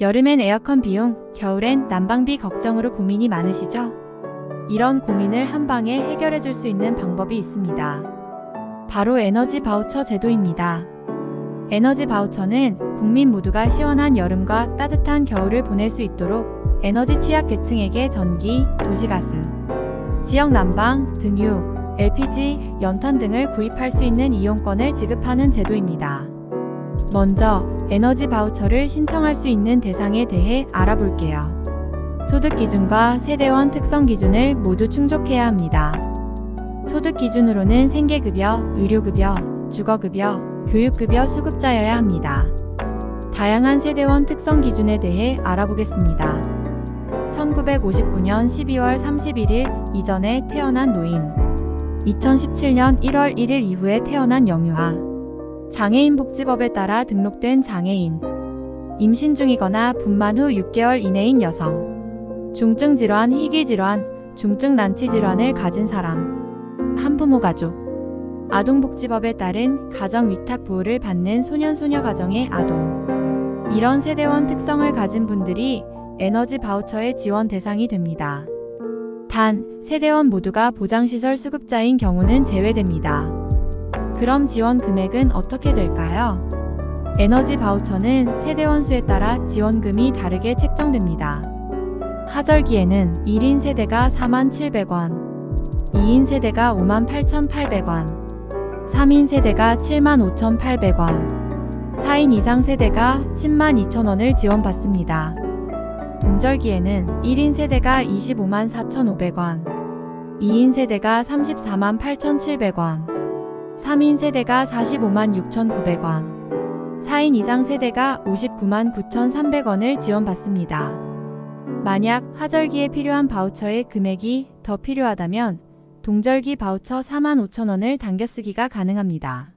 여름엔 에어컨 비용, 겨울엔 난방비 걱정으로 고민이 많으시죠? 이런 고민을 한 방에 해결해 줄 수 있는 방법이 있습니다. 바로 에너지 바우처 제도입니다. 에너지 바우처는 국민 모두가 시원한 여름과 따뜻한 겨울을 보낼 수 있도록 에너지 취약 계층에게 전기, 도시가스, 지역 난방, 등유, LPG, 연탄 등을 구입할 수 있는 이용권을 지급하는 제도입니다. 먼저 에너지 바우처를 신청할 수 있는 대상에 대해 알아볼게요. 소득 기준과 세대원 특성 기준을 모두 충족해야 합니다. 소득 기준으로는 생계급여, 의료급여, 주거급여, 교육급여 수급자여야 합니다. 다양한 세대원 특성 기준에 대해 알아보겠습니다. 1959년 12월 31일 이전에 태어난 노인, 2017년 1월 1일 이후에 태어난 영유아, 장애인복지법에 따라 등록된 장애인, 임신 중이거나 분만 후 6개월 이내인 여성, 중증 질환, 희귀 질환, 중증 난치 질환을 가진 사람, 한부모 가족, 아동복지법에 따른 가정 위탁 보호를 받는 소년 소녀 가정의 아동, 이런 세대원 특성을 가진 분들이 에너지 바우처의 지원 대상이 됩니다. 단, 세대원 모두가 보장시설 수급자인 경우는 제외됩니다. 그럼 지원 금액은 어떻게 될까요? 에너지 바우처는 세대원 수에 따라 지원금이 다르게 책정됩니다. 하절기에는 1인 세대가 47,000원, 2인 세대가 58,800원, 3인 세대가 75,800원, 4인 이상 세대가 102,000원을 지원받습니다. 동절기에는 1인 세대가 254,500원, 2인 세대가 348,700원, 3인 세대가 456,900원, 4인 이상 세대가 599,300원을 지원받습니다. 만약 하절기에 필요한 바우처의 금액이 더 필요하다면 동절기 바우처 45,000원을 당겨쓰기가 가능합니다.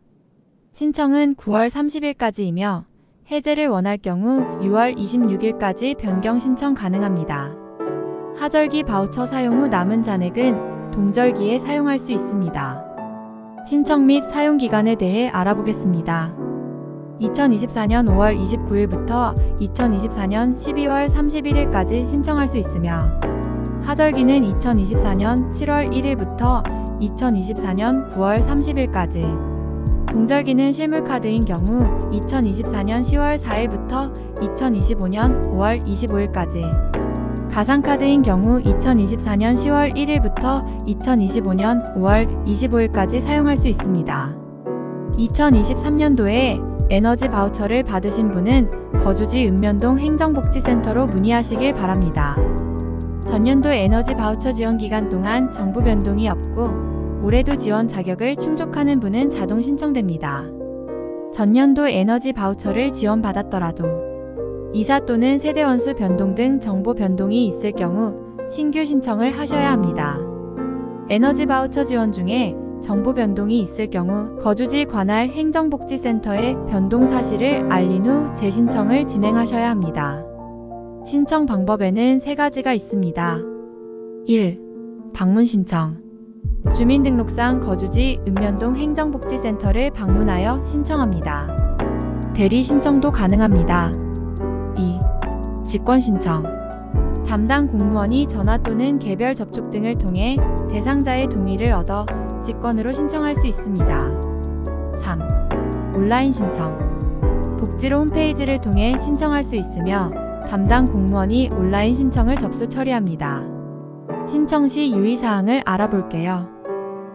신청은 9월 30일까지이며 해제를 원할 경우 6월 26일까지 변경 신청 가능합니다. 하절기 바우처 사용 후 남은 잔액은 동절기에 사용할 수 있습니다. 신청 및 사용 기간에 대해 알아보겠습니다. 2024년 5월 29일부터 2024년 12월 31일까지 신청할 수 있으며 하절기는 2024년 7월 1일부터 2024년 9월 30일까지, 동절기는 실물카드인 경우 2024년 10월 4일부터 2025년 5월 25일까지, 가상카드인 경우 2024년 10월 1일부터 2025년 5월 25일까지 사용할 수 있습니다. 2023년도에 에너지 바우처를 받으신 분은 거주지 읍면동 행정복지센터로 문의하시길 바랍니다. 전년도 에너지 바우처 지원 기간 동안 정부 변동이 없고 올해도 지원 자격을 충족하는 분은 자동 신청됩니다. 전년도 에너지 바우처를 지원받았더라도 이사 또는 세대원수 변동 등 정보 변동이 있을 경우 신규 신청을 하셔야 합니다. 에너지 바우처 지원 중에 정보 변동이 있을 경우 거주지 관할 행정복지센터에 변동 사실을 알린 후 재신청을 진행하셔야 합니다. 신청 방법에는 3가지가 있습니다. 1. 방문 신청. 주민등록상 거주지 읍면동 행정복지센터를 방문하여 신청합니다. 대리 신청도 가능합니다. 2. 직권 신청. 담당 공무원이 전화 또는 개별 접촉 등을 통해 대상자의 동의를 얻어 직권으로 신청할 수 있습니다. 3. 온라인 신청. 복지로 홈페이지를 통해 신청할 수 있으며 담당 공무원이 온라인 신청을 접수 처리합니다. 신청 시 유의사항을 알아볼게요.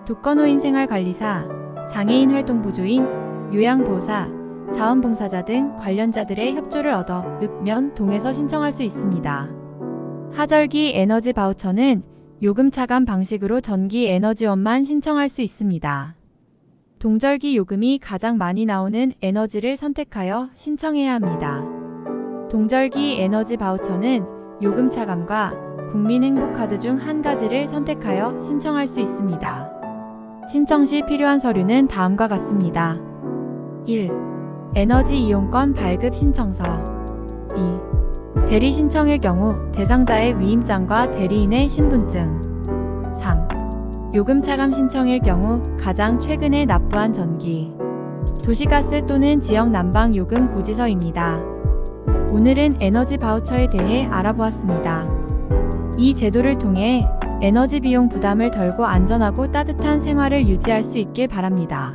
독거노인 생활관리사, 장애인 활동보조인, 요양보호사, 자원봉사자 등 관련자들의 협조를 얻어 읍면, 동에서 신청할 수 있습니다. 하절기 에너지 바우처는 요금 차감 방식으로 전기 에너지원만 신청할 수 있습니다. 동절기 요금이 가장 많이 나오는 에너지를 선택하여 신청해야 합니다. 동절기 에너지 바우처는 요금 차감과 국민행복카드 중 한 가지를 선택하여 신청할 수 있습니다. 신청 시 필요한 서류는 다음과 같습니다. 1. 에너지 이용권 발급 신청서. 2. 대리 신청일 경우 대상자의 위임장과 대리인의 신분증. 3. 요금 차감 신청일 경우 가장 최근에 납부한 전기, 도시가스 또는 지역 난방 요금 고지서입니다. 오늘은 에너지 바우처에 대해 알아보았습니다. 이 제도를 통해 에너지 비용 부담을 덜고 안전하고 따뜻한 생활을 유지할 수 있길 바랍니다.